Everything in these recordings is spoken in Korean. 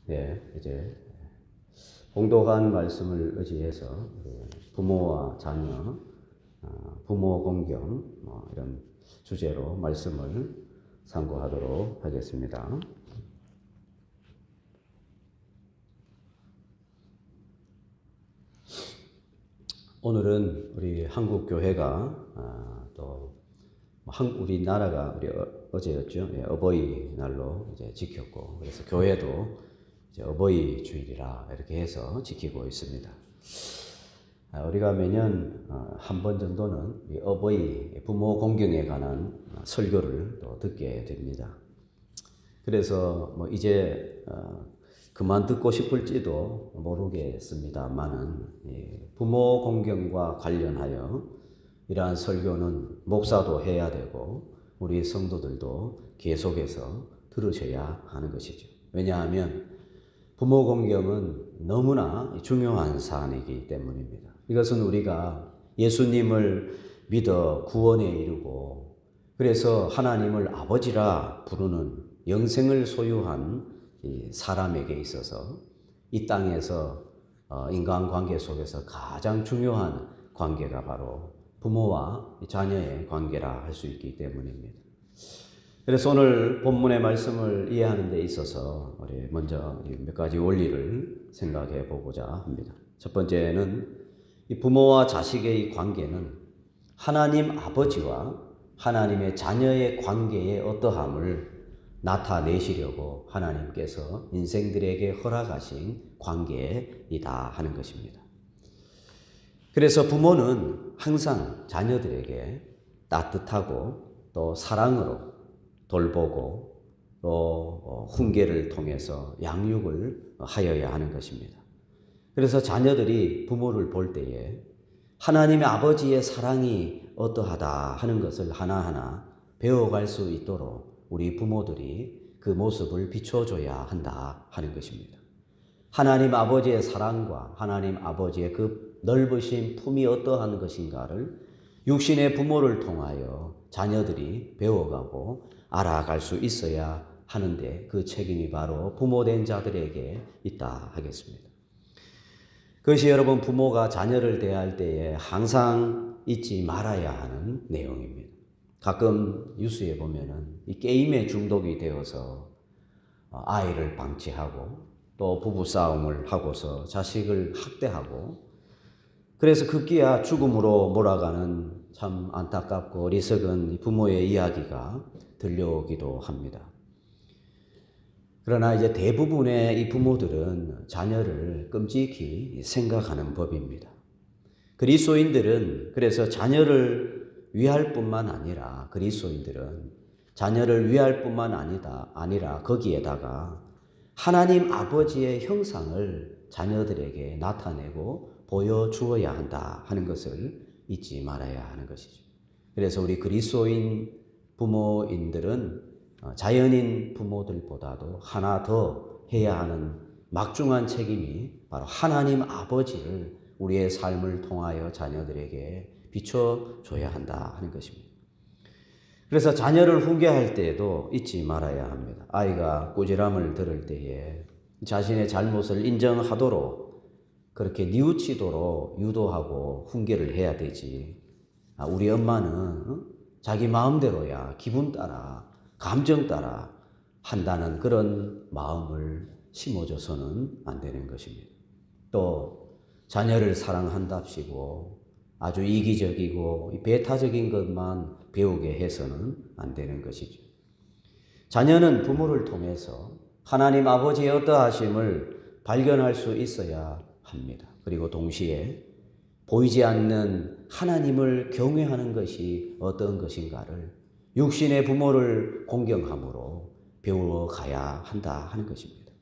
이제 봉독한 말씀을 의지해서 부모와 자녀, 부모 공경 이런 주제로 말씀을 상고하도록 하겠습니다. 오늘은 우리 한국 교회가 또 우리나라가 어제였죠. 어버이날로 이제 지켰고, 그래서 교회도 이제 어버이 주일이라 이렇게 해서 지키고 있습니다. 우리가 매년 한 번 정도는 어버이 부모 공경에 관한 설교를 또 듣게 됩니다. 그래서 이제 그만 듣고 싶을지도 모르겠습니다만은 부모 공경과 관련하여 이러한 설교는 목사도 해야 되고 우리 성도들도 계속해서 들으셔야 하는 것이죠. 왜냐하면 부모 공경은 너무나 중요한 사안이기 때문입니다. 이것은 우리가 예수님을 믿어 구원에 이르고 그래서 하나님을 아버지라 부르는 영생을 소유한 사람에게 있어서 이 땅에서 인간관계 속에서 가장 중요한 관계가 바로 부모와 자녀의 관계라 할 수 있기 때문입니다. 그래서 오늘 본문의 말씀을 이해하는 데 있어서 우리 먼저 몇 가지 원리를 생각해 보고자 합니다. 첫 번째는 이 부모와 자식의 이 관계는 하나님 아버지와 하나님의 자녀의 관계의 어떠함을 나타내시려고 하나님께서 인생들에게 허락하신 관계이다 하는 것입니다. 그래서 부모는 항상 자녀들에게 따뜻하고 또 사랑으로 돌보고 또 훈계를 통해서 양육을 하여야 하는 것입니다. 그래서 자녀들이 부모를 볼 때에 하나님의 아버지의 사랑이 어떠하다 하는 것을 하나하나 배워갈 수 있도록 우리 부모들이 그 모습을 비춰줘야 한다 하는 것입니다. 하나님 아버지의 사랑과 하나님 아버지의 그 넓으신 품이 어떠한 것인가를 육신의 부모를 통하여 자녀들이 배워가고 알아갈 수 있어야 하는데 그 책임이 바로 부모된 자들에게 있다 하겠습니다. 그것이 여러분 부모가 자녀를 대할 때에 항상 잊지 말아야 하는 내용입니다. 가끔 뉴스에 보면은 이 게임에 중독이 되어서 아이를 방치하고 또 부부싸움을 하고서 자식을 학대하고 그래서 급기야 죽음으로 몰아가는 참 안타깝고 어리석은 부모의 이야기가 들려오기도 합니다. 그러나 이제 대부분의 이 부모들은 자녀를 끔찍히 생각하는 법입니다. 그리스도인들은 그래서 자녀를 위할 뿐만 아니라 그리스도인들은 자녀를 위할 뿐만 아니라 거기에다가 하나님 아버지의 형상을 자녀들에게 나타내고 보여주어야 한다 하는 것을 잊지 말아야 하는 것이죠. 그래서 우리 그리스도인 부모인들은 자연인 부모들보다도 하나 더 해야 하는 막중한 책임이 바로 하나님 아버지를 우리의 삶을 통하여 자녀들에게 비춰줘야 한다 하는 것입니다. 그래서 자녀를 훈계할 때에도 잊지 말아야 합니다. 아이가 꾸지람을 들을 때에 자신의 잘못을 인정하도록 그렇게 뉘우치도록 유도하고 훈계를 해야 되지. 우리 엄마는 자기 마음대로야 기분 따라 감정 따라 한다는 그런 마음을 심어줘서는 안 되는 것입니다. 또 자녀를 사랑한답시고 아주 이기적이고 배타적인 것만 배우게 해서는 안 되는 것이죠. 자녀는 부모를 통해서 하나님 아버지의 어떠하심을 발견할 수 있어야 합니다. 그리고 동시에 보이지 않는 하나님을 경외하는 것이 어떤 것인가를 육신의 부모를 공경함으로 배워가야 한다 하는 것입니다.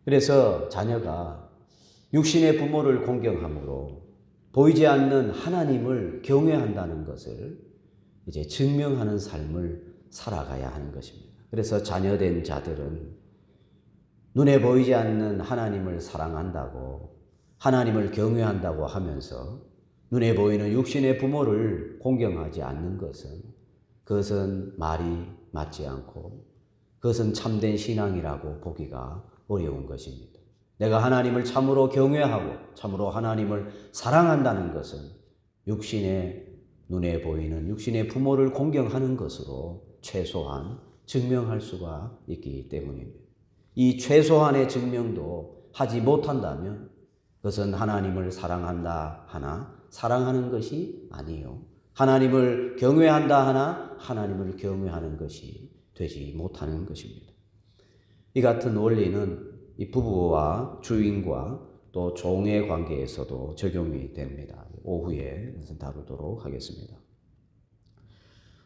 그래서 자녀가 육신의 부모를 공경함으로 보이지 않는 하나님을 경외한다는 것을 이제 증명하는 삶을 살아가야 하는 것입니다. 그래서 자녀된 자들은 눈에 보이지 않는 하나님을 사랑한다고 하나님을 경외한다고 하면서 눈에 보이는 육신의 부모를 공경하지 않는 그것은 말이 맞지 않고 그것은 참된 신앙이라고 보기가 어려운 것입니다. 내가 하나님을 참으로 경외하고 참으로 하나님을 사랑한다는 것은 육신의 눈에 보이는 육신의 부모를 공경하는 것으로 최소한 증명할 수가 있기 때문입니다. 이 최소한의 증명도 하지 못한다면 그것은 하나님을 사랑한다 하나 사랑하는 것이 아니요. 하나님을 경외한다 하나 하나님을 경외하는 것이 되지 못하는 것입니다. 이 같은 원리는 이 부부와 주인과 또 종의 관계에서도 적용이 됩니다. 오후에 다루도록 하겠습니다.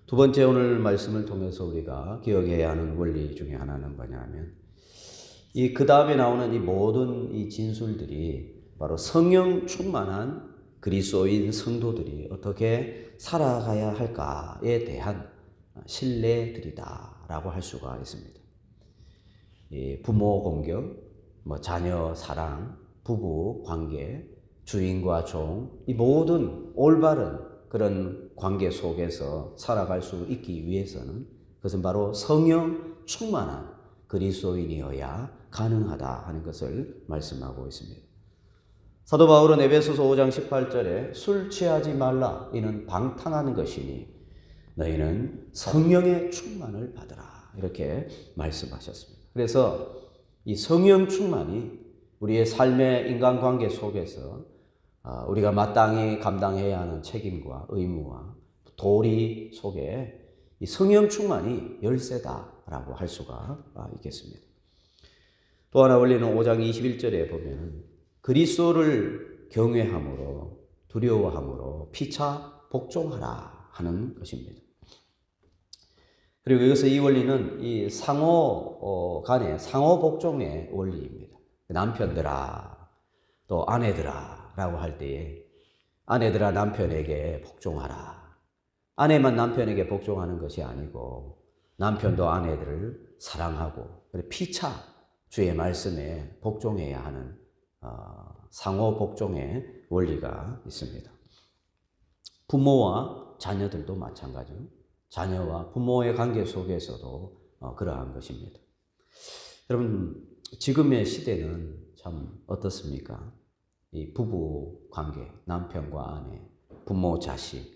두 번째 오늘 말씀을 통해서 우리가 기억해야 하는 원리 중에 하나는 뭐냐면 그 다음에 나오는 이 모든 이 진술들이 바로 성령 충만한 그리스도인 성도들이 어떻게 살아가야 할까에 대한 신뢰들이다라고 할 수가 있습니다. 부모 공경, 자녀 사랑, 부부 관계, 주인과 종, 이 모든 올바른 그런 관계 속에서 살아갈 수 있기 위해서는 그것은 바로 성령 충만한 그리스도인이어야 가능하다 하는 것을 말씀하고 있습니다. 사도 바울은 에베소서 5장 18절에 술 취하지 말라 이는 방탕한 것이니 너희는 성령의 충만을 받으라 이렇게 말씀하셨습니다. 그래서 이 성령 충만이 우리의 삶의 인간관계 속에서 우리가 마땅히 감당해야 하는 책임과 의무와 도리 속에 이 성령 충만이 열쇠다라고 할 수가 있겠습니다. 또 하나 원리는 5장 21절에 보면 그리스도를 경외함으로 두려워함으로 피차 복종하라 하는 것입니다. 그리고 여기서 이 원리는 이 상호 간의 상호 복종의 원리입니다. 남편들아 또 아내들아 라고 할 때에 아내들아 남편에게 복종하라. 아내만 남편에게 복종하는 것이 아니고 남편도 아내들을 사랑하고 피차 주의 말씀에 복종해야 하는 상호 복종의 원리가 있습니다. 부모와 자녀들도 마찬가지로 자녀와 부모의 관계 속에서도 그러한 것입니다. 여러분 지금의 시대는 참 어떻습니까? 이 부부 관계, 남편과 아내, 부모, 자식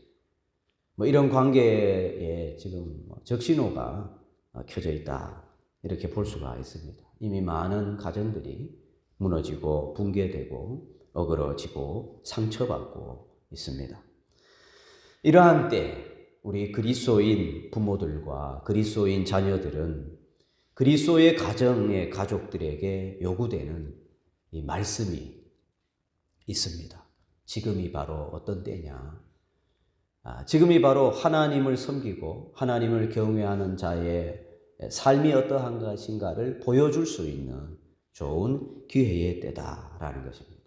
이런 관계에 지금 적신호가 켜져 있다 이렇게 볼 수가 있습니다. 이미 많은 가정들이 무너지고 붕괴되고 어그러지고 상처받고 있습니다. 이러한 때 우리 그리스도인 부모들과 그리스도인 자녀들은 그리스도의 가정의 가족들에게 요구되는 이 말씀이 있습니다. 지금이 바로 어떤 때냐? 지금이 바로 하나님을 섬기고 하나님을 경외하는 자의 삶이 어떠한 것인가를 보여줄 수 있는 좋은 기회의 때다라는 것입니다.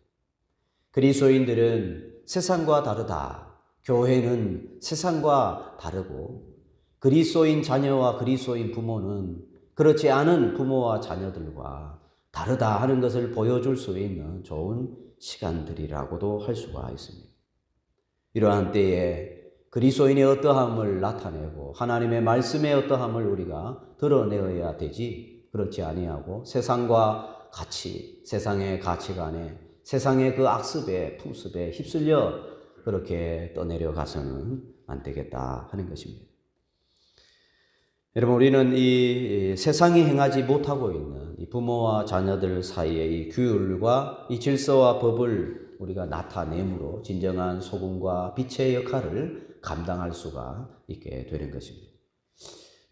그리스도인들은 세상과 다르다. 교회는 세상과 다르고 그리스도인 자녀와 그리스도인 부모는 그렇지 않은 부모와 자녀들과 다르다 하는 것을 보여줄 수 있는 좋은 시간들이라고도 할 수가 있습니다. 이러한 때에 그리스도인의 어떠함을 나타내고 하나님의 말씀의 어떠함을 우리가 드러내어야 되지 그렇지 아니하고 세상과 같이 세상의 가치관에 세상의 그 악습에 풍습에 휩쓸려 그렇게 떠내려가서는 안 되겠다 하는 것입니다. 여러분 우리는 이 세상이 행하지 못하고 있는 이 부모와 자녀들 사이의 이 규율과 이 질서와 법을 우리가 나타내므로 진정한 소금과 빛의 역할을 감당할 수가 있게 되는 것입니다.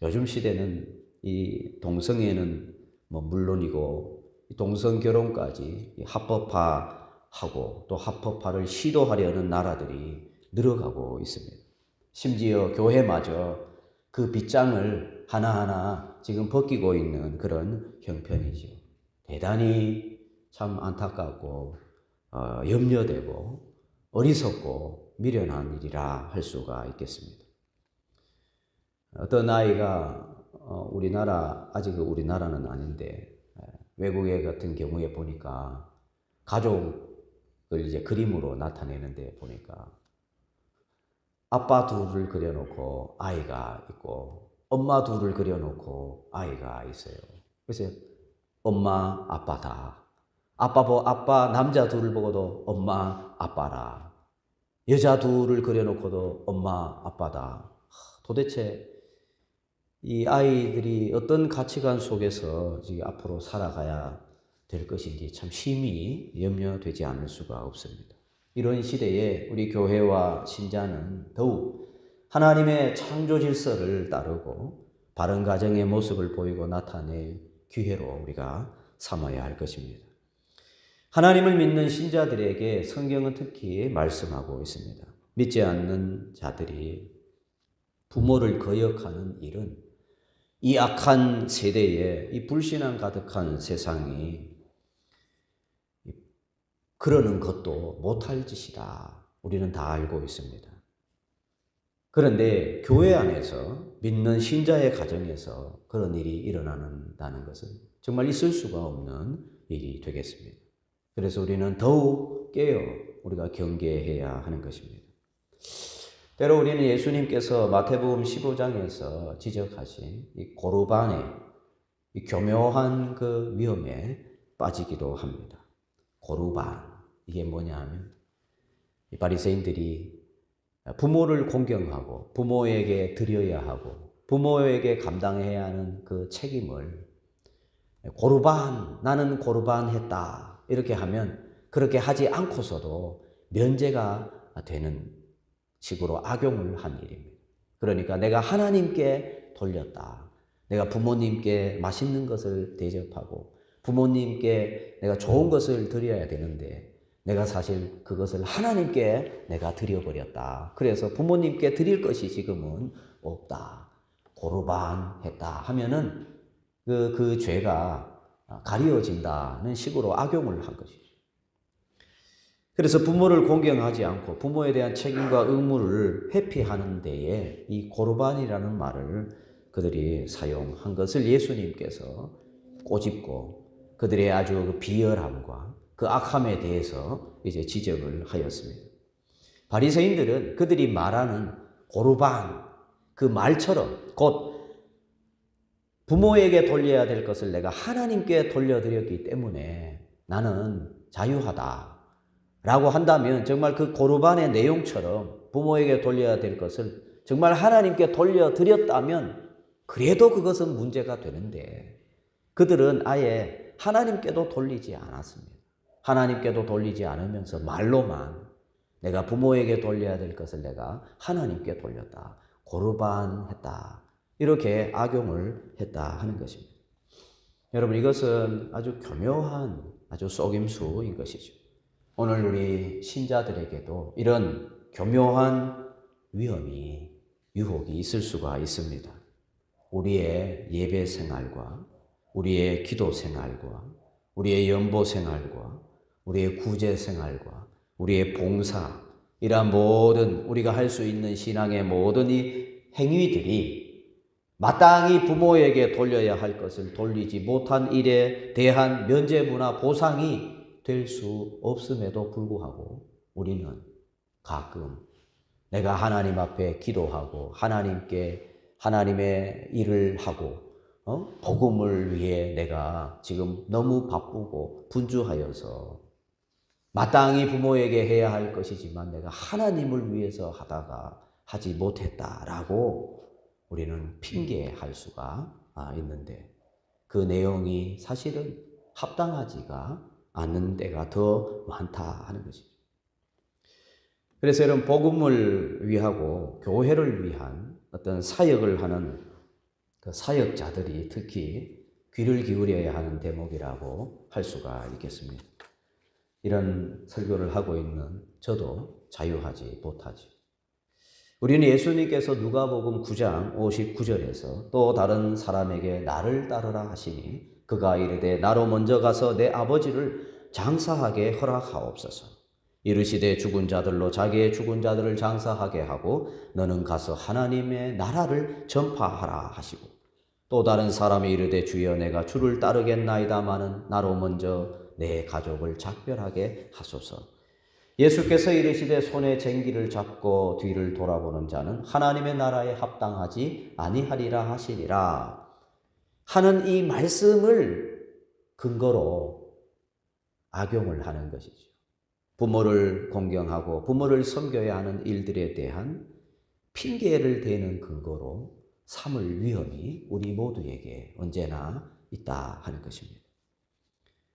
요즘 시대는 이 동성애는 물론이고 동성 결혼까지 합법화하고 또 합법화를 시도하려는 나라들이 늘어가고 있습니다. 심지어 교회마저 그 빗장을 하나하나 지금 벗기고 있는 그런 형편이죠. 대단히 참 안타깝고 염려되고 어리석고 미련한 일이라 할 수가 있겠습니다. 어떤 아이가 아직 우리나라는 아닌데 외국에 같은 경우에 보니까 가족을 이제 그림으로 나타내는데 보니까 아빠 둘을 그려놓고 아이가 있고 엄마 둘을 그려놓고 아이가 있어요. 그래서 엄마 아빠다. 아빠 남자 둘을 보고도 엄마 아빠라. 여자 둘을 그려놓고도 엄마 아빠다. 도대체 이 아이들이 어떤 가치관 속에서 지금 앞으로 살아가야 될 것인지 참 심히 염려되지 않을 수가 없습니다. 이런 시대에 우리 교회와 신자는 더욱 하나님의 창조 질서를 따르고 바른 가정의 모습을 보이고 나타낼 기회로 우리가 삼아야 할 것입니다. 하나님을 믿는 신자들에게 성경은 특히 말씀하고 있습니다. 믿지 않는 자들이 부모를 거역하는 일은 이 악한 세대에, 이 불신앙 가득한 세상이 그러는 것도 못할 짓이다. 우리는 다 알고 있습니다. 그런데 교회 안에서 믿는 신자의 가정에서 그런 일이 일어난다는 것은 정말 있을 수가 없는 일이 되겠습니다. 그래서 우리는 더욱 깨어 우리가 경계해야 하는 것입니다. 때로 우리는 예수님께서 마태복음 15장에서 지적하신 이 고르반의 이 교묘한 그 위험에 빠지기도 합니다. 고르반, 이게 뭐냐 하면 이 바리새인들이 부모를 공경하고 부모에게 드려야 하고 부모에게 감당해야 하는 그 책임을 고르반, 나는 고르반 했다 이렇게 하면 그렇게 하지 않고서도 면제가 되는 식으로 악용을 한 일입니다. 그러니까 내가 하나님께 돌렸다. 내가 부모님께 맛있는 것을 대접하고 부모님께 내가 좋은 것을 드려야 되는데 내가 사실 그것을 하나님께 내가 드려버렸다. 그래서 부모님께 드릴 것이 지금은 없다. 고르반 했다 하면은 그 죄가 가려진다는 식으로 악용을 한 것이죠. 그래서 부모를 공경하지 않고 부모에 대한 책임과 의무를 회피하는 데에 이 고르반이라는 말을 그들이 사용한 것을 예수님께서 꼬집고 그들의 아주 비열함과 그 악함에 대해서 이제 지적을 하였습니다. 바리새인들은 그들이 말하는 고르반 그 말처럼 곧 부모에게 돌려야 될 것을 내가 하나님께 돌려드렸기 때문에 나는 자유하다 라고 한다면 정말 그 고르반의 내용처럼 부모에게 돌려야 될 것을 정말 하나님께 돌려드렸다면 그래도 그것은 문제가 되는데 그들은 아예 하나님께도 돌리지 않았습니다. 하나님께도 돌리지 않으면서 말로만 내가 부모에게 돌려야 될 것을 내가 하나님께 돌렸다. 고르반 했다. 이렇게 악용을 했다 하는 것입니다. 여러분 이것은 아주 교묘한 아주 속임수인 것이죠. 오늘 우리 신자들에게도 이런 교묘한 위험이 유혹이 있을 수가 있습니다. 우리의 예배 생활과 우리의 기도 생활과 우리의 연보 생활과 우리의 구제 생활과 우리의 봉사 이러한 모든 우리가 할 수 있는 신앙의 모든 이 행위들이 마땅히 부모에게 돌려야 할 것을 돌리지 못한 일에 대한 면죄부나 보상이 될 수 없음에도 불구하고 우리는 가끔 내가 하나님 앞에 기도하고 하나님께 하나님의 일을 하고 복음을 위해 내가 지금 너무 바쁘고 분주하여서 마땅히 부모에게 해야 할 것이지만 내가 하나님을 위해서 하다가 하지 못했다라고 우리는 핑계할 수가 있는데 그 내용이 사실은 합당하지가 않는 때가 더 많다 하는 것이죠. 그래서 여러분 복음을 위하고 교회를 위한 어떤 사역을 하는 그 사역자들이 특히 귀를 기울여야 하는 대목이라고 할 수가 있겠습니다. 이런 설교를 하고 있는 저도 자유하지 못하죠. 우리는 예수님께서 누가복음 9장 59절에서 또 다른 사람에게 나를 따르라 하시니 그가 이르되 나로 먼저 가서 내 아버지를 장사하게 허락하옵소서. 이르시되 죽은 자들로 자기의 죽은 자들을 장사하게 하고 너는 가서 하나님의 나라를 전파하라 하시고 또 다른 사람이 이르되 주여 내가 주를 따르겠나이다마는 나로 먼저 내 가족을 작별하게 하소서. 예수께서 이르시되 손에 쟁기를 잡고 뒤를 돌아보는 자는 하나님의 나라에 합당하지 아니하리라 하시니라 하는 이 말씀을 근거로 악용을 하는 것이죠. 부모를 공경하고 부모를 섬겨야 하는 일들에 대한 핑계를 대는 근거로 삼을 위험이 우리 모두에게 언제나 있다 하는 것입니다.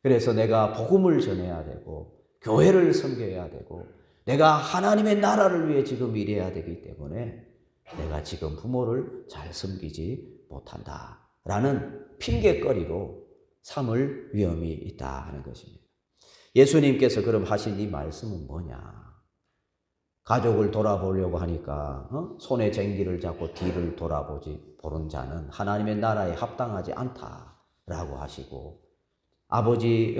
그래서 내가 복음을 전해야 되고 교회를 섬겨야 되고 내가 하나님의 나라를 위해 지금 일해야 되기 때문에 내가 지금 부모를 잘 섬기지 못한다라는 핑계거리로 삼을 위험이 있다 하는 것입니다. 예수님께서 그럼 하신 이 말씀은 뭐냐? 가족을 돌아보려고 하니까 손에 쟁기를 잡고 뒤를 보는 자는 하나님의 나라에 합당하지 않다라고 하시고, 아버지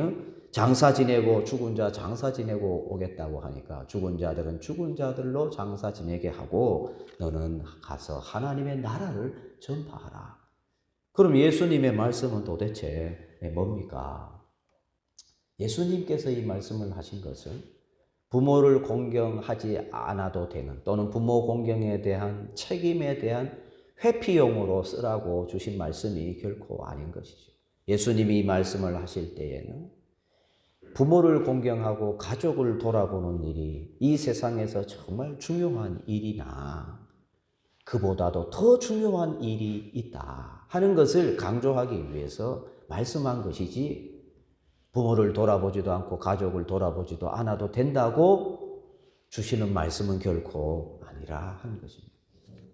장사 지내고 죽은 자 장사 지내고 오겠다고 하니까 죽은 자들은 죽은 자들로 장사 지내게 하고 너는 가서 하나님의 나라를 전파하라. 그럼 예수님의 말씀은 도대체 뭡니까? 예수님께서 이 말씀을 하신 것은 부모를 공경하지 않아도 되는, 또는 부모 공경에 대한 책임에 대한 회피용으로 쓰라고 주신 말씀이 결코 아닌 것이죠. 예수님이 이 말씀을 하실 때에는 부모를 공경하고 가족을 돌아보는 일이 이 세상에서 정말 중요한 일이나 그보다도 더 중요한 일이 있다 하는 것을 강조하기 위해서 말씀한 것이지, 부모를 돌아보지도 않고 가족을 돌아보지도 않아도 된다고 주시는 말씀은 결코 아니라 하는 것입니다.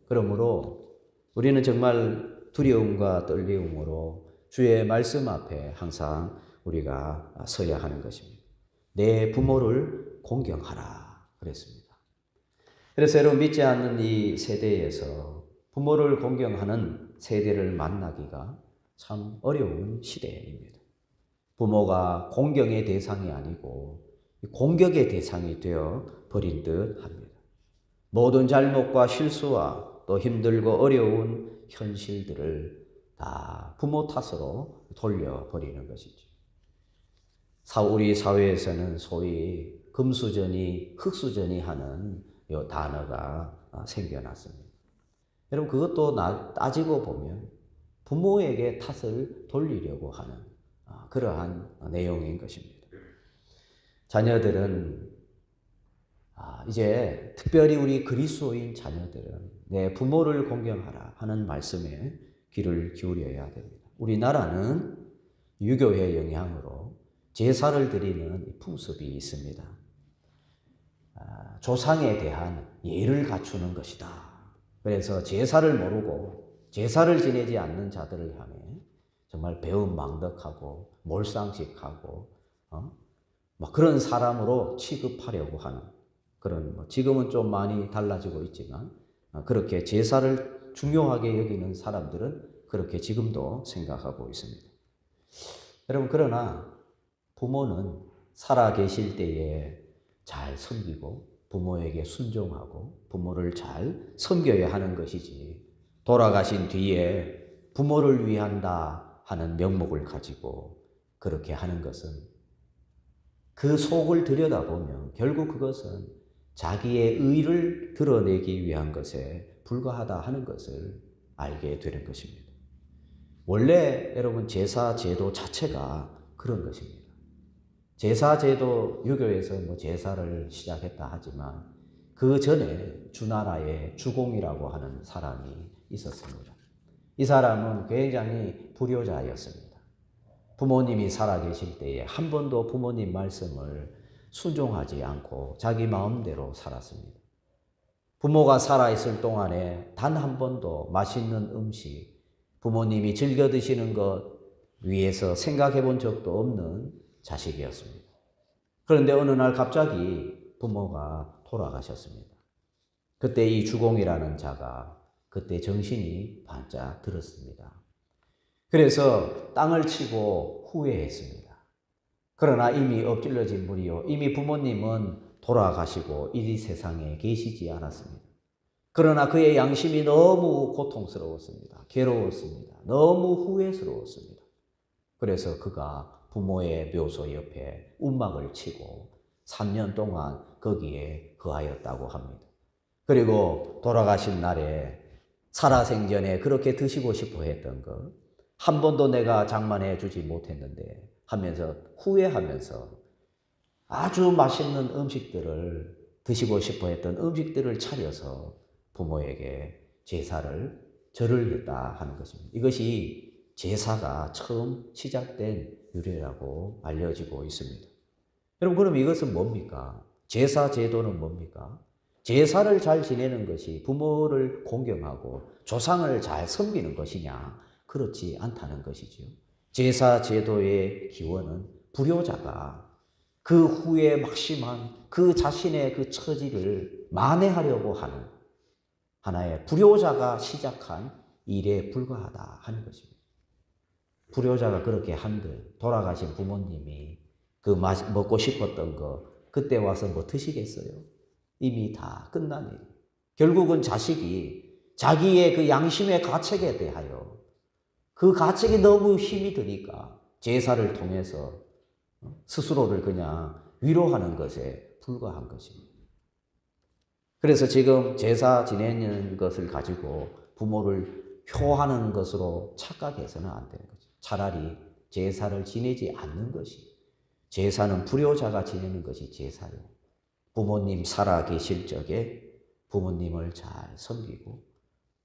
그러므로 우리는 정말 두려움과 떨림으로 주의 말씀 앞에 항상 우리가 서야 하는 것입니다. 내 부모를 공경하라 그랬습니다. 그래서 여러분, 믿지 않는 이 세대에서 부모를 공경하는 세대를 만나기가 참 어려운 시대입니다. 부모가 공경의 대상이 아니고 공격의 대상이 되어 버린 듯 합니다. 모든 잘못과 실수와 또 힘들고 어려운 현실들을 다 부모 탓으로 돌려버리는 것이죠. 우리 사회에서는 소위 금수저니 흙수저니 하는 이 단어가 생겨났습니다. 여러분, 그것도 따지고 보면 부모에게 탓을 돌리려고 하는 그러한 내용인 것입니다. 자녀들은 이제 특별히 우리 그리스도인 자녀들은 내 부모를 공경하라 하는 말씀에 귀를 기울여야 됩니다. 우리나라는 유교의 영향으로 제사를 드리는 풍습이 있습니다. 조상에 대한 예를 갖추는 것이다. 그래서 제사를 모르고 제사를 지내지 않는 자들을 향해 정말 배은망덕하고 몰상식하고 그런 사람으로 취급하려고 하는 그런, 지금은 좀 많이 달라지고 있지만 그렇게 제사를 중요하게 여기는 사람들은 그렇게 지금도 생각하고 있습니다. 여러분, 그러나 부모는 살아 계실 때에 잘 섬기고 부모에게 순종하고 부모를 잘 섬겨야 하는 것이지, 돌아가신 뒤에 부모를 위한다 하는 명목을 가지고 그렇게 하는 것은, 그 속을 들여다보면 결국 그것은 자기의 의를 드러내기 위한 것에 불과하다 하는 것을 알게 되는 것입니다. 원래 여러분, 제사 제도 자체가 그런 것입니다. 제사 제도, 유교에서 제사를 시작했다 하지만 그 전에 주나라에 주공이라고 하는 사람이 있었습니다. 이 사람은 굉장히 불효자였습니다. 부모님이 살아계실 때에 한 번도 부모님 말씀을 순종하지 않고 자기 마음대로 살았습니다. 부모가 살아있을 동안에 단 한 번도 맛있는 음식, 부모님이 즐겨 드시는 것 위해서 생각해 본 적도 없는 자식이었습니다. 그런데 어느 날 갑자기 부모가 돌아가셨습니다. 그때 이 주공이라는 자가 그때 정신이 반짝 들었습니다. 그래서 땅을 치고 후회했습니다. 그러나 이미 엎질러진 물이요, 이미 부모님은 돌아가시고 이 세상에 계시지 않았습니다. 그러나 그의 양심이 너무 고통스러웠습니다. 괴로웠습니다. 너무 후회스러웠습니다. 그래서 그가 부모의 묘소 옆에 움막을 치고 3년 동안 거기에 거하였다고 합니다. 그리고 돌아가신 날에 살아생전에 그렇게 드시고 싶어 했던 것, 한 번도 내가 장만해 주지 못했는데 하면서 후회하면서 아주 맛있는 음식들을 드시고 싶어 했던 음식들을 차려서 부모에게 절을 했다 하는 것입니다. 이것이 제사가 처음 시작된 유래라고 알려지고 있습니다. 여러분, 그럼 이것은 뭡니까? 제사 제도는 뭡니까? 제사를 잘 지내는 것이 부모를 공경하고 조상을 잘 섬기는 것이냐? 그렇지 않다는 것이죠. 제사 제도의 기원은 불효자가 그 후에 막심한 그 자신의 그 처지를 만회하려고 하는 하나의 불효자가 시작한 일에 불과하다 하는 것입니다. 불효자가 그렇게 한들 돌아가신 부모님이 그 먹고 싶었던 거 그때 와서 뭐 드시겠어요? 이미 다 끝난 일. 결국은 자식이 자기의 그 양심의 가책에 대하여 그 가책이 너무 힘이 드니까 제사를 통해서 스스로를 그냥 위로하는 것에 불과한 것입니다. 그래서 지금 제사 지내는 것을 가지고 부모를 효하는 것으로 착각해서는 안 되는 거죠. 차라리 제사를 지내지 않는 것이, 제사는 불효자가 지내는 것이 제사요. 부모님 살아 계실 적에 부모님을 잘 섬기고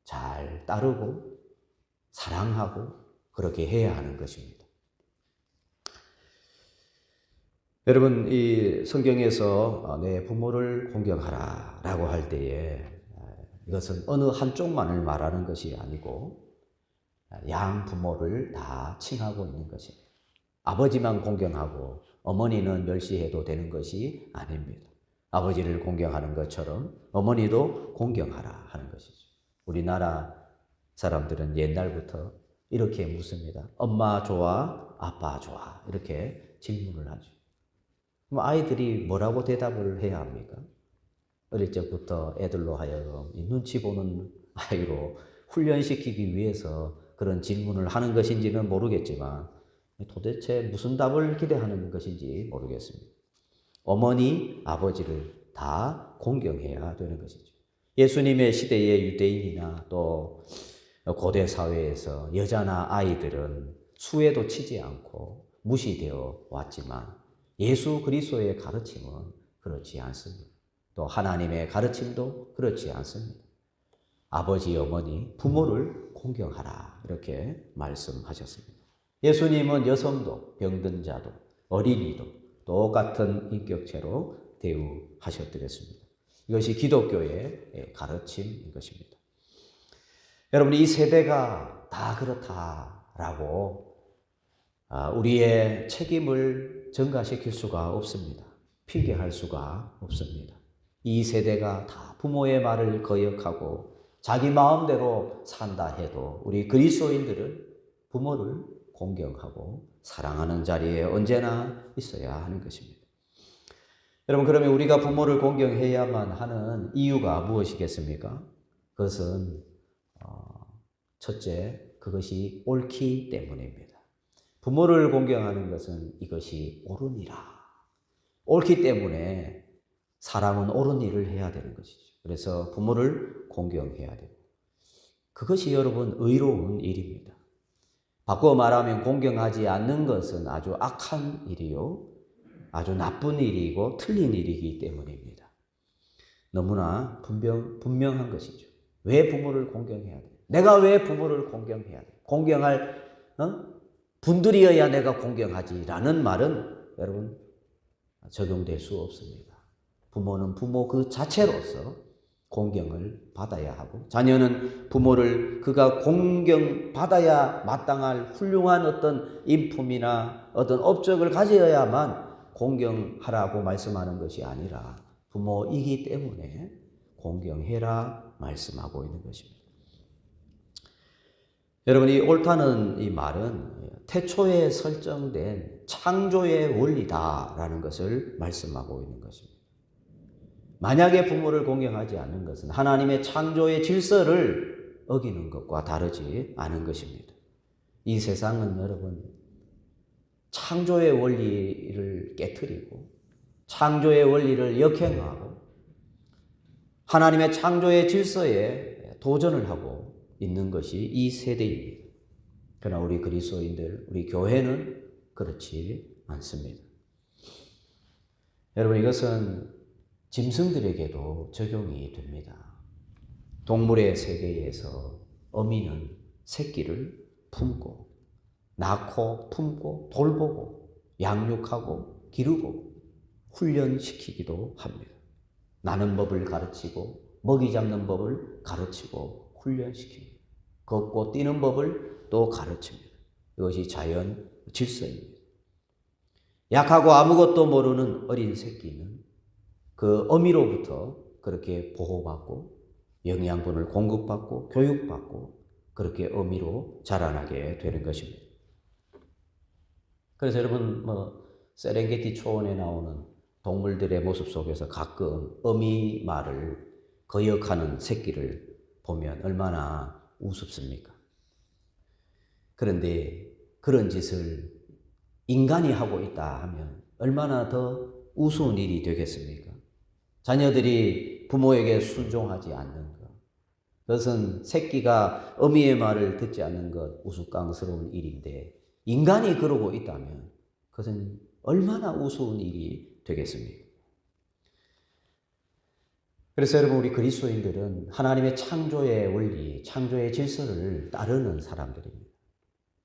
잘 따르고 사랑하고 그렇게 해야 하는 것입니다. 여러분, 이 성경에서 내 부모를 공경하라 라고 할 때에 이것은 어느 한쪽만을 말하는 것이 아니고 양 부모를 다 칭하고 있는 것입니다. 아버지만 공경하고 어머니는 멸시해도 되는 것이 아닙니다. 아버지를 공경하는 것처럼 어머니도 공경하라 하는 것이죠. 우리나라 사람들은 옛날부터 이렇게 묻습니다. 엄마 좋아? 아빠 좋아? 이렇게 질문을 하죠. 그럼 아이들이 뭐라고 대답을 해야 합니까? 어릴 적부터 애들로 하여금 눈치 보는 아이로 훈련시키기 위해서 그런 질문을 하는 것인지는 모르겠지만 도대체 무슨 답을 기대하는 것인지 모르겠습니다. 어머니, 아버지를 다 공경해야 되는 것이죠. 예수님의 시대의 유대인이나 또 고대 사회에서 여자나 아이들은 수에도 치지 않고 무시되어 왔지만 예수 그리스도의 가르침은 그렇지 않습니다. 또 하나님의 가르침도 그렇지 않습니다. 아버지, 어머니, 부모를 공경하라 이렇게 말씀하셨습니다. 예수님은 여성도 병든 자도 어린이도 똑같은 인격체로 대우하셨더랬습니다. 이것이 기독교의 가르침인 것입니다. 여러분, 이 세대가 다 그렇다라고 우리의 책임을 전가시킬 수가 없습니다. 핑계할 수가 없습니다. 이 세대가 다 부모의 말을 거역하고 자기 마음대로 산다 해도 우리 그리스도인들은 부모를 공경하고 사랑하는 자리에 언제나 있어야 하는 것입니다. 여러분, 그러면 우리가 부모를 공경해야만 하는 이유가 무엇이겠습니까? 그것은 첫째, 그것이 옳기 때문입니다. 부모를 공경하는 것은 이것이 옳으니라. 옳기 때문에 사람은 옳은 일을 해야 되는 것이죠. 그래서 부모를 공경해야 되고 그것이 여러분 의로운 일입니다. 바꿔 말하면 공경하지 않는 것은 아주 악한 일이요, 아주 나쁜 일이고 틀린 일이기 때문입니다. 너무나 분명한 것이죠. 왜 부모를 공경해야 돼? 내가 왜 부모를 공경해야 돼? 공경할 분들이어야 내가 공경하지라는 말은 여러분 적용될 수 없습니다. 부모는 부모 그 자체로서 공경을 받아야 하고 자녀는 부모를 그가 공경받아야 마땅할 훌륭한 어떤 인품이나 어떤 업적을 가져야만 공경하라고 말씀하는 것이 아니라 부모이기 때문에 공경해라 말씀하고 있는 것입니다. 여러분, 이 옳다는 이 말은 태초에 설정된 창조의 원리다라는 것을 말씀하고 있는 것입니다. 만약에 부모를 공경하지 않는 것은 하나님의 창조의 질서를 어기는 것과 다르지 않은 것입니다. 이 세상은 여러분 창조의 원리를 깨트리고 창조의 원리를 역행하고 하나님의 창조의 질서에 도전을 하고 있는 것이 이 세대입니다. 그러나 우리 그리스도인들, 우리 교회는 그렇지 않습니다. 여러분, 이것은 짐승들에게도 적용이 됩니다. 동물의 세계에서 어미는 새끼를 품고, 낳고, 품고, 돌보고, 양육하고, 기르고, 훈련시키기도 합니다. 나는 법을 가르치고, 먹이 잡는 법을 가르치고, 훈련시킵니다. 걷고 뛰는 법을 또 가르칩니다. 이것이 자연 질서입니다. 약하고 아무것도 모르는 어린 새끼는 그 어미로부터 그렇게 보호받고 영양분을 공급받고 교육받고 그렇게 어미로 자라나게 되는 것입니다. 그래서 여러분 세렝게티 초원에 나오는 동물들의 모습 속에서 가끔 어미 말을 거역하는 새끼를 보면 얼마나 우습습니까? 그런데 그런 짓을 인간이 하고 있다 하면 얼마나 더 우스운 일이 되겠습니까? 자녀들이 부모에게 순종하지 않는 것, 그것은 새끼가 어미의 말을 듣지 않는 것 우스꽝스러운 일인데 인간이 그러고 있다면 그것은 얼마나 우스운 일이 되겠습니까? 그래서 여러분, 우리 그리스도인들은 하나님의 창조의 원리, 창조의 질서를 따르는 사람들입니다.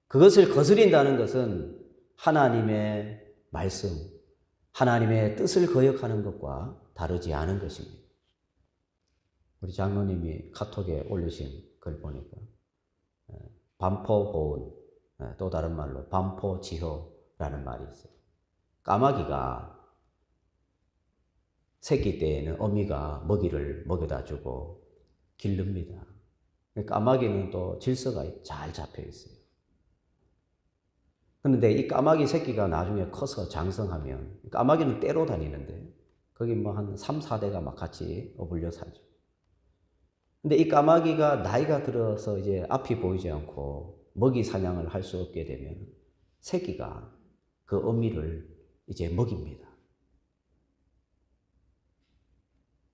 그것을 거스린다는 것은 하나님의 말씀, 하나님의 뜻을 거역하는 것과 다르지 않은 것입니다. 우리 장로님이 카톡에 올리신 글 보니까 반포고운, 또 다른 말로 반포지효라는 말이 있어요. 까마귀가 새끼 때에는 어미가 먹이를 먹여다 주고 기릅니다. 까마귀는 또 질서가 잘 잡혀 있어요. 그런데 이 까마귀 새끼가 나중에 커서 장성하면 까마귀는 떼로 다니는데 거기 한 3, 4대가 막 같이 어울려 살죠. 근데 이 까마귀가 나이가 들어서 이제 앞이 보이지 않고 먹이 사냥을 할 수 없게 되면 새끼가 그 어미를 이제 먹입니다.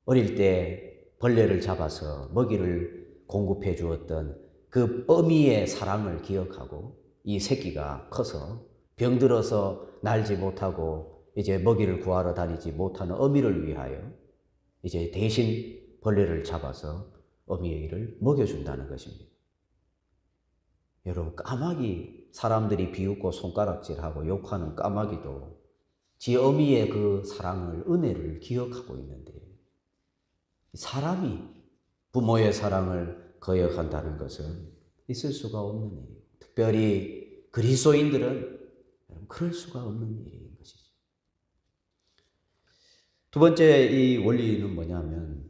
어릴 때 벌레를 잡아서 먹이를 공급해 주었던 그 어미의 사랑을 기억하고 이 새끼가 커서 병들어서 날지 못하고 이제 먹이를 구하러 다니지 못하는 어미를 위하여 이제 대신 벌레를 잡아서 어미를 먹여준다는 것입니다. 여러분, 까마귀, 사람들이 비웃고 손가락질하고 욕하는 까마귀도 지 어미의 그 사랑을, 은혜를 기억하고 있는데 사람이 부모의 사랑을 거역한다는 것은 있을 수가 없는 일이에요. 특별히 그리스도인들은 그럴 수가 없는 일인 것이죠. 두 번째 이 원리는 뭐냐면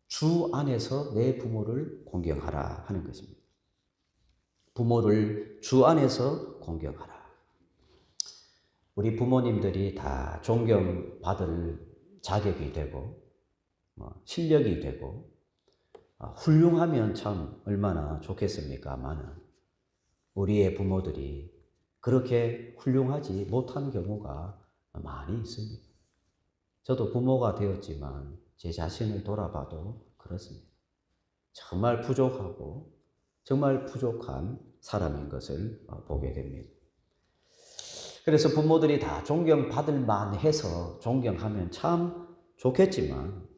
주 안에서 내 부모를 공경하라 하는 것입니다. 부모를 주 안에서 공경하라. 우리 부모님들이 다 존경받을 자격이 되고 실력이 되고 훌륭하면 참 얼마나 좋겠습니까마는 우리의 부모들이 그렇게 훌륭하지 못한 경우가 많이 있습니다. 저도 부모가 되었지만 제 자신을 돌아봐도 그렇습니다. 정말 부족하고 정말 부족한 사람인 것을 보게 됩니다. 그래서 부모들이 다 존경받을 만해서 존경하면 참 좋겠지만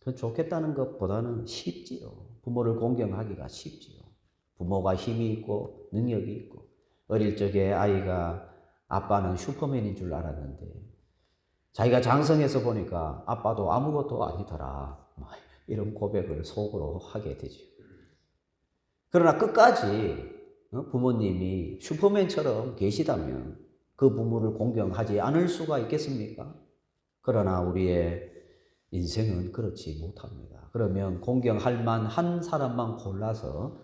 그 좋겠다는 것보다는 쉽지요. 부모를 공경하기가 쉽지요. 부모가 힘이 있고 능력이 있고 어릴 적에 아이가 아빠는 슈퍼맨인 줄 알았는데 자기가 장성해서 보니까 아빠도 아무것도 아니더라. 이런 고백을 속으로 하게 되죠. 그러나 끝까지 부모님이 슈퍼맨처럼 계시다면 그 부모를 공경하지 않을 수가 있겠습니까? 그러나 우리의 인생은 그렇지 못합니다. 그러면 공경할 만한 사람만 골라서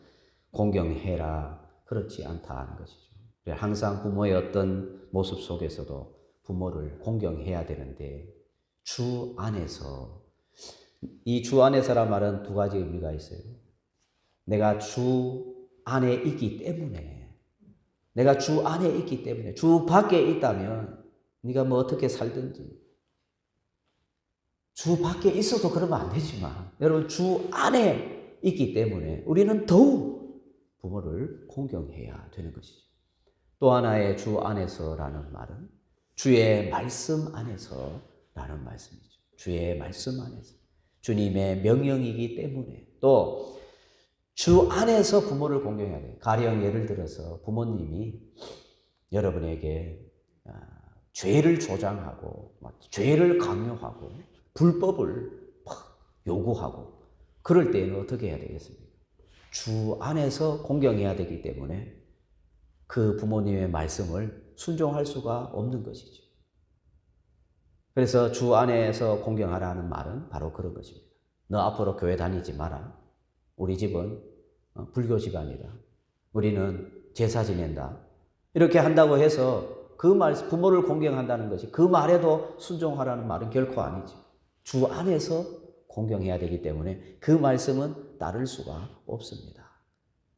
공경해라. 그렇지 않다는 것이죠. 항상 부모의 어떤 모습 속에서도 부모를 공경해야 되는데 주 안에서, 이 주 안에서란 말은 두 가지 의미가 있어요. 내가 주 안에 있기 때문에, 내가 주 안에 있기 때문에, 주 밖에 있다면 네가 뭐 어떻게 살든지, 주 밖에 있어도 그러면 안 되지만 여러분 주 안에 있기 때문에 우리는 더욱 부모를 공경해야 되는 것이죠. 또 하나의 주 안에서라는 말은 주의 말씀 안에서라는 말씀이죠. 주의 말씀 안에서. 주님의 명령이기 때문에 또 주 안에서 부모를 공경해야 돼요. 가령 예를 들어서 부모님이 여러분에게 죄를 조장하고 죄를 강요하고 불법을 요구하고 그럴 때는 어떻게 해야 되겠습니까? 주 안에서 공경해야 되기 때문에 그 부모님의 말씀을 순종할 수가 없는 것이죠. 그래서 주 안에서 공경하라는 말은 바로 그런 것입니다. 너 앞으로 교회 다니지 마라. 우리 집은 불교 집안이다. 우리는 제사 지낸다. 이렇게 한다고 해서 그 말, 부모를 공경한다는 것이 그 말에도 순종하라는 말은 결코 아니죠. 주 안에서 공경해야 되기 때문에 그 말씀은 따를 수가 없습니다.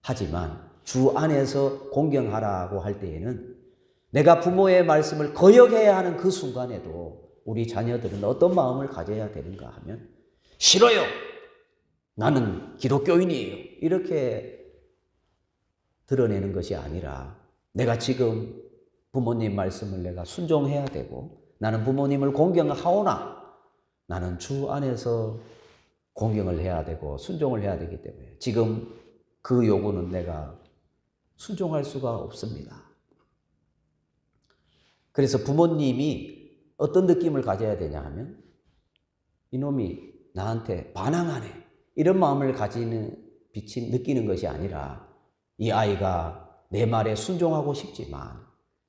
하지만 주 안에서 공경하라고 할 때에는 내가 부모의 말씀을 거역해야 하는 그 순간에도 우리 자녀들은 어떤 마음을 가져야 되는가 하면 싫어요. 나는 기독교인이에요. 이렇게 드러내는 것이 아니라 내가 지금 부모님 말씀을 내가 순종해야 되고 나는 부모님을 공경하오나 나는 주 안에서 공경을 해야 되고 순종을 해야 되기 때문에 지금 그 요구는 내가 순종할 수가 없습니다. 그래서 부모님이 어떤 느낌을 가져야 되냐 하면 이놈이 나한테 반항하네. 이런 마음을 느끼는 것이 아니라 이 아이가 내 말에 순종하고 싶지만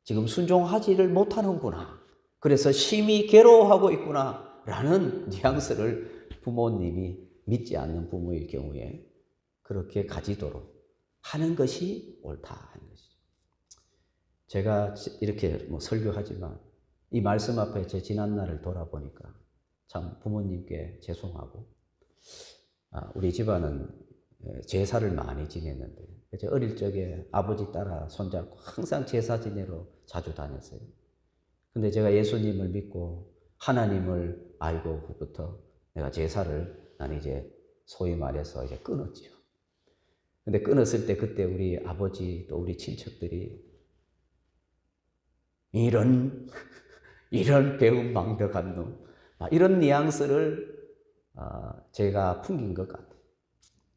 지금 순종하지를 못하는구나. 그래서 심히 괴로워하고 있구나. 라는 뉘앙스를 부모님이 믿지 않는 부모일 경우에 그렇게 가지도록 하는 것이 옳다 하는 것이죠. 제가 이렇게 설교하지만 이 말씀 앞에 제 지난 날을 돌아보니까 참 부모님께 죄송하고 우리 집안은 제사를 많이 지냈는데 어릴 적에 아버지 따라 손잡고 항상 제사 지내러 자주 다녔어요. 근데 제가 예수님을 믿고 하나님을 알고 후부터 내가 제사를 난 이제 소위 말해서 이제 끊었죠. 근데 끊었을 때 그때 우리 아버지 또 우리 친척들이 이런 배은망덕한 놈 이런 뉘앙스를 제가 풍긴 것 같아요.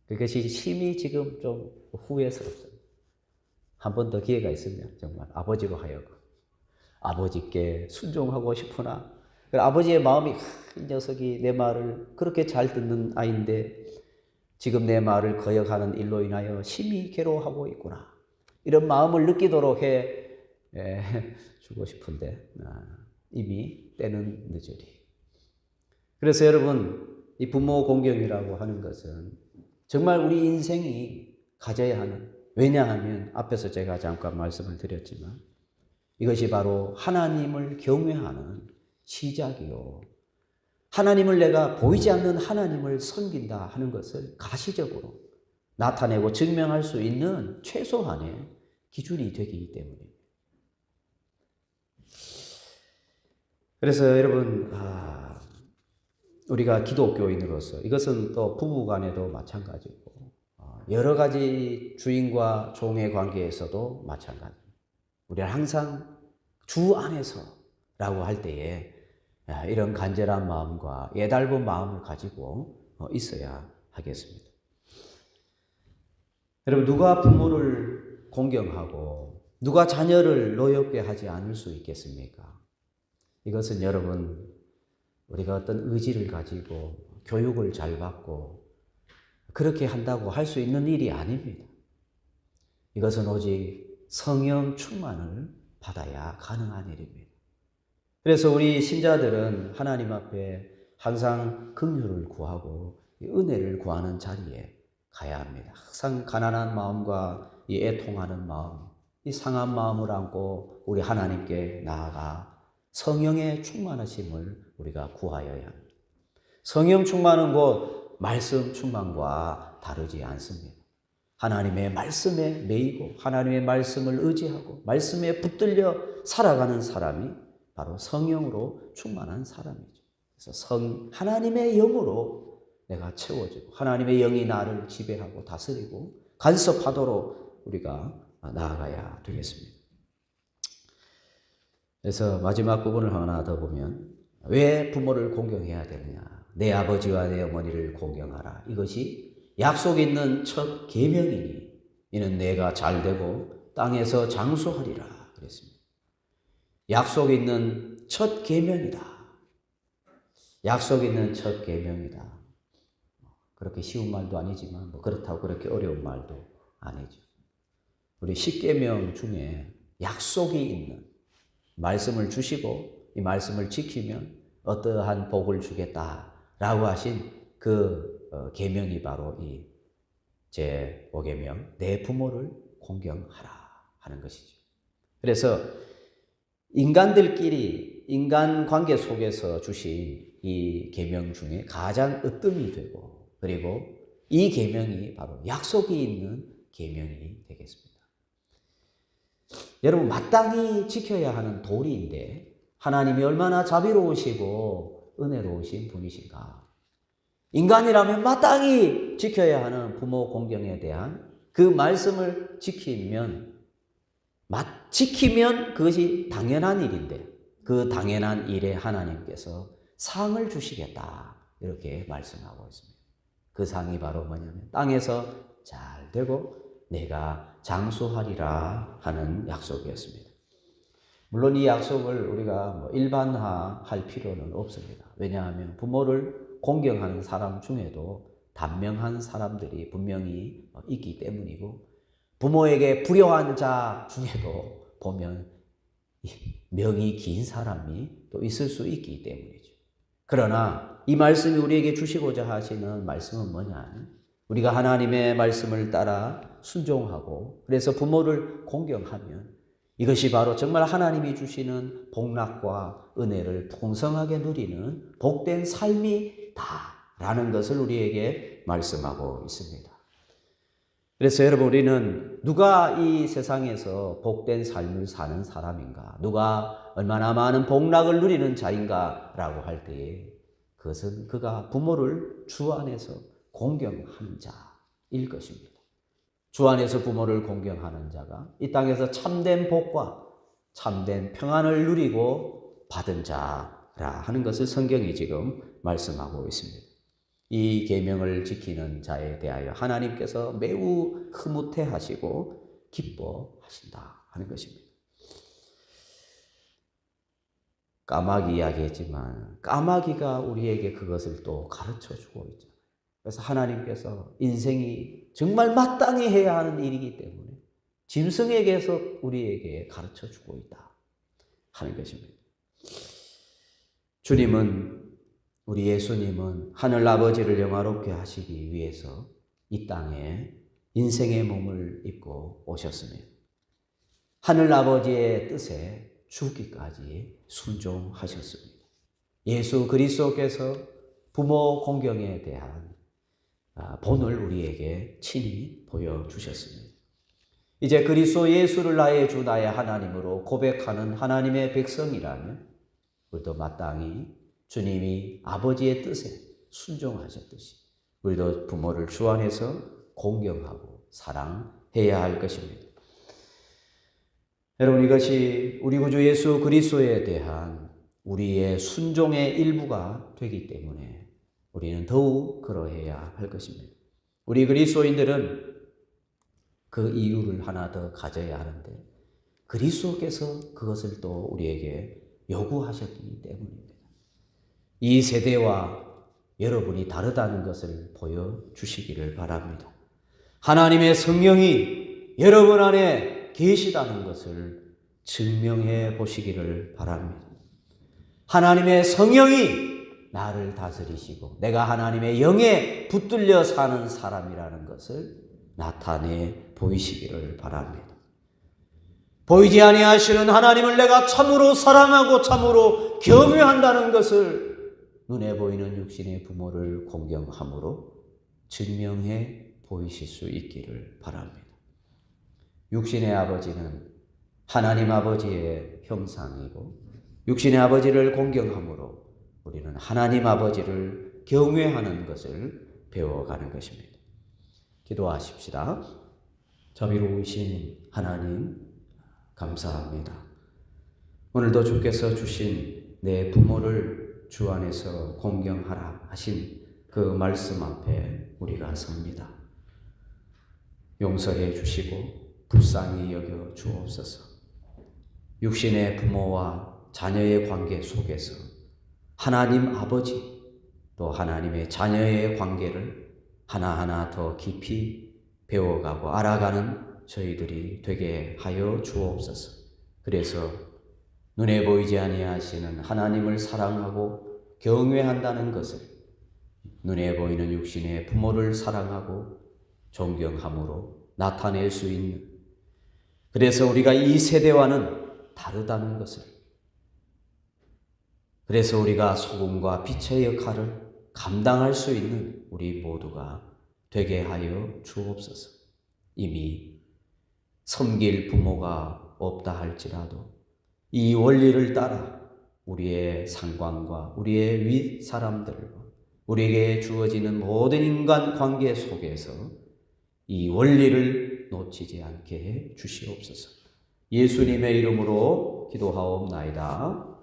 그것이 심히 지금 좀 후회스럽습니다. 한 번 더 기회가 있으면 정말 아버지로 하여금 아버지께 순종하고 싶으나 아버지의 마음이 이 녀석이 내 말을 그렇게 잘 듣는 아이인데 지금 내 말을 거역하는 일로 인하여 심히 괴로워하고 있구나. 이런 마음을 느끼도록 해주고 싶은데 이미 때는 늦으리. 그래서 여러분 이 부모 공경이라고 하는 것은 정말 우리 인생이 가져야 하는 왜냐하면 앞에서 제가 잠깐 말씀을 드렸지만 이것이 바로 하나님을 경외하는 시작이요. 하나님을 내가 보이지 않는 하나님을 섬긴다 하는 것을 가시적으로 나타내고 증명할 수 있는 최소한의 기준이 되기 때문입니다. 그래서 여러분 우리가 기독교인으로서 이것은 또 부부간에도 마찬가지고 여러 가지 주인과 종의 관계에서도 마찬가지입니다. 우리는 항상 주 안에서라고 할 때에 이런 간절한 마음과 예달픈 마음을 가지고 있어야 하겠습니다. 여러분 누가 부모를 공경하고 누가 자녀를 노엽게 하지 않을 수 있겠습니까? 이것은 여러분 우리가 어떤 의지를 가지고 교육을 잘 받고 그렇게 한다고 할 수 있는 일이 아닙니다. 이것은 오직 성령 충만을 받아야 가능한 일입니다. 그래서 우리 신자들은 하나님 앞에 항상 긍휼을 구하고 은혜를 구하는 자리에 가야 합니다. 항상 가난한 마음과 이 애통하는 마음, 이 상한 마음을 안고 우리 하나님께 나아가 성령의 충만하심을 우리가 구하여야 합니다. 성령 충만은 곧 말씀 충만과 다르지 않습니다. 하나님의 말씀에 매이고 하나님의 말씀을 의지하고 말씀에 붙들려 살아가는 사람이 바로 성령으로 충만한 사람이죠. 그래서 하나님의 영으로 내가 채워지고 하나님의 영이 나를 지배하고 다스리고 간섭하도록 우리가 나아가야 되겠습니다. 그래서 마지막 부분을 하나 더 보면 왜 부모를 공경해야 되느냐. 내 아버지와 내 어머니를 공경하라. 이것이 약속 있는 첫 계명이니 이는 내가 잘되고 땅에서 장수하리라 그랬습니다. 약속 있는 첫 계명이다. 약속 있는 첫 계명이다. 그렇게 쉬운 말도 아니지만 그렇다고 그렇게 어려운 말도 아니죠. 우리 10계명 중에 약속이 있는 말씀을 주시고 이 말씀을 지키면 어떠한 복을 주겠다라고 하신 그 계명이 바로 이 제5계명 내 부모를 공경하라 하는 것이죠. 그래서 인간들끼리 인간관계 속에서 주신 이 계명 중에 가장 으뜸이 되고 그리고 이 계명이 바로 약속이 있는 계명이 되겠습니다. 여러분 마땅히 지켜야 하는 도리인데 하나님이 얼마나 자비로우시고 은혜로우신 분이신가. 인간이라면 마땅히 지켜야 하는 부모 공경에 대한 그 말씀을 지키면 그것이 당연한 일인데 그 당연한 일에 하나님께서 상을 주시겠다 이렇게 말씀하고 있습니다. 그 상이 바로 뭐냐면 땅에서 잘 되고 내가 장수하리라 하는 약속이었습니다. 물론 이 약속을 우리가 일반화할 필요는 없습니다. 왜냐하면 부모를 공경하는 사람 중에도 단명한 사람들이 분명히 있기 때문이고 부모에게 불효한 자 중에도 보면 명이 긴 사람이 또 있을 수 있기 때문이죠. 그러나 이 말씀이 우리에게 주시고자 하시는 말씀은 뭐냐? 우리가 하나님의 말씀을 따라 순종하고 그래서 부모를 공경하면 이것이 바로 정말 하나님이 주시는 복락과 은혜를 풍성하게 누리는 복된 삶이다라는 것을 우리에게 말씀하고 있습니다. 그래서 여러분 우리는 누가 이 세상에서 복된 삶을 사는 사람인가, 누가 얼마나 많은 복락을 누리는 자인가 라고 할 때에 그것은 그가 부모를 주 안에서 공경하는 자일 것입니다. 주 안에서 부모를 공경하는 자가 이 땅에서 참된 복과 참된 평안을 누리고 받은 자라 하는 것을 성경이 지금 말씀하고 있습니다. 이 계명을 지키는 자에 대하여 하나님께서 매우 흐뭇해하시고 기뻐하신다 하는 것입니다. 까마귀 이야기했지만 까마귀가 우리에게 그것을 또 가르쳐주고 있죠. 그래서 하나님께서 인생이 정말 마땅히 해야 하는 일이기 때문에 짐승에게서 우리에게 가르쳐주고 있다 하는 것입니다. 우리 예수님은 하늘 아버지를 영화롭게 하시기 위해서 이 땅에 인생의 몸을 입고 오셨습니다. 하늘 아버지의 뜻에 죽기까지 순종하셨습니다. 예수 그리스도께서 부모 공경에 대한 본을 우리에게 친히 보여주셨습니다. 이제 그리스도 예수를 나의 주 나의 하나님으로 고백하는 하나님의 백성이라면 우리도 마땅히 주님이 아버지의 뜻에 순종하셨듯이 우리도 부모를 주 안에서 공경하고 사랑해야 할 것입니다. 여러분 이것이 우리 구주 예수 그리스도에 대한 우리의 순종의 일부가 되기 때문에 우리는 더욱 그러해야 할 것입니다. 우리 그리스도인들은 그 이유를 하나 더 가져야 하는데 그리스도께서 그것을 또 우리에게 요구하셨기 때문입니다. 이 세대와 여러분이 다르다는 것을 보여주시기를 바랍니다. 하나님의 성령이 여러분 안에 계시다는 것을 증명해 보시기를 바랍니다. 하나님의 성령이 나를 다스리시고 내가 하나님의 영에 붙들려 사는 사람이라는 것을 나타내 보이시기를 바랍니다. 보이지 아니하시는 하나님을 내가 참으로 사랑하고 참으로 경외한다는 것을 눈에 보이는 육신의 부모를 공경함으로 증명해 보이실 수 있기를 바랍니다. 육신의 아버지는 하나님 아버지의 형상이고 육신의 아버지를 공경함으로 우리는 하나님 아버지를 경외하는 것을 배워가는 것입니다. 기도하십시다. 자비로우신 하나님 감사합니다. 오늘도 주께서 주신 내 부모를 주 안에서 공경하라 하신 그 말씀 앞에 우리가 섭니다. 용서해 주시고 불쌍히 여겨 주옵소서. 육신의 부모와 자녀의 관계 속에서 하나님 아버지 또 하나님의 자녀의 관계를 하나하나 더 깊이 배워가고 알아가는 저희들이 되게 하여 주옵소서. 그래서 눈에 보이지 아니하시는 하나님을 사랑하고 경외한다는 것을 눈에 보이는 육신의 부모를 사랑하고 존경함으로 나타낼 수 있는, 그래서 우리가 이 세대와는 다르다는 것을, 그래서 우리가 소금과 빛의 역할을 감당할 수 있는 우리 모두가 되게 하여 주옵소서. 이미 섬길 부모가 없다 할지라도 이 원리를 따라 우리의 상관과 우리의 윗 사람들과 우리에게 주어지는 모든 인간 관계 속에서 이 원리를 놓치지 않게 해 주시옵소서. 예수님의 이름으로 기도하옵나이다.